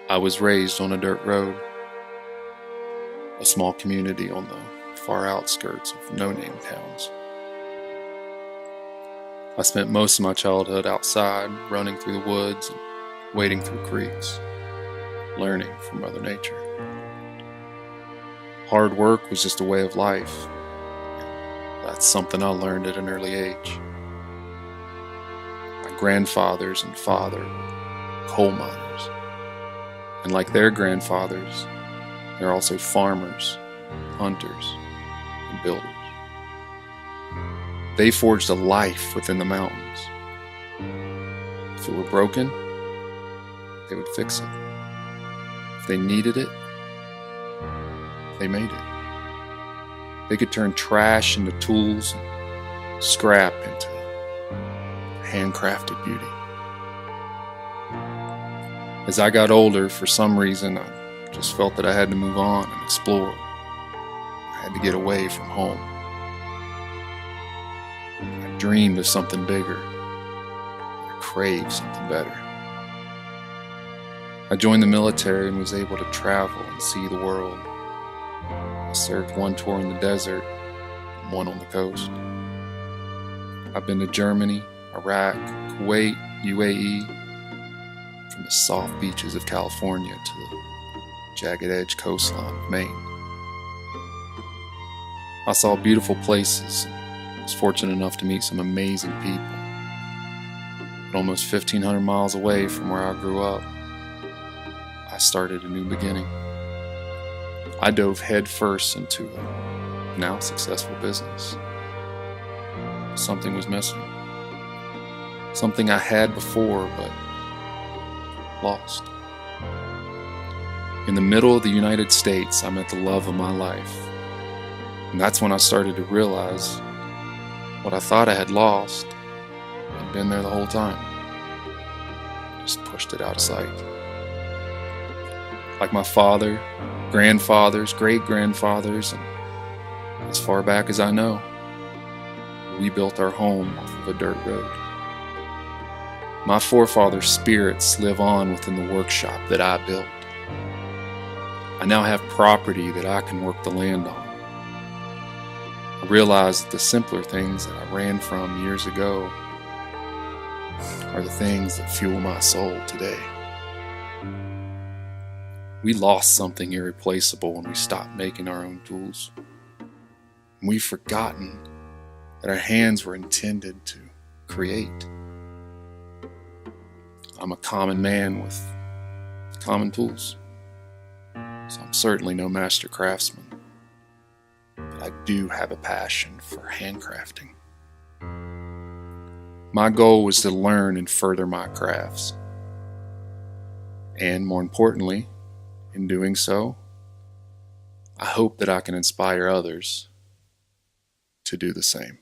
I was raised on a dirt road, a small community on the far outskirts of no-name towns. I spent most of my childhood outside, running through the woods and wading through creeks, learning from Mother Nature. Hard work was just a way of life. That's something I learned at an early age. My grandfathers and father were coal miners, and like their grandfathers, they're also farmers, hunters, and builders. They forged a life within the mountains. If it were broken, they would fix it. If they needed it, they made it. They could turn trash into tools and scrap into handcrafted beauty. As I got older, for some reason, I just felt that I had to move on and explore. I had to get away from home. I dreamed of something bigger. I craved something better. I joined the military and was able to travel and see the world. I served one tour in the desert and one on the coast. I've been to Germany, Iraq, Kuwait, UAE, from the soft beaches of California to the jagged edge coastline of Maine. I saw beautiful places and was fortunate enough to meet some amazing people. But almost 1,500 miles away from where I grew up, I started a new beginning. I dove headfirst into a now successful business. Something was missing. Something I had before, but lost. In the middle of the United States, I met the love of my life. And that's when I started to realize what I thought I had lost had been there the whole time. Just pushed it out of sight. Like my father, grandfathers, great-grandfathers, and as far back as I know, we built our home off of a dirt road. My forefathers' spirits live on within the workshop that I built. I now have property that I can work the land on. I realize that the simpler things that I ran from years ago are the things that fuel my soul today. We lost something irreplaceable when we stopped making our own tools. We've forgotten that our hands were intended to create. I'm a common man with common tools, so I'm certainly no master craftsman, but I do have a passion for handcrafting. My goal was to learn and further my crafts, and more importantly, in doing so, I hope that I can inspire others to do the same.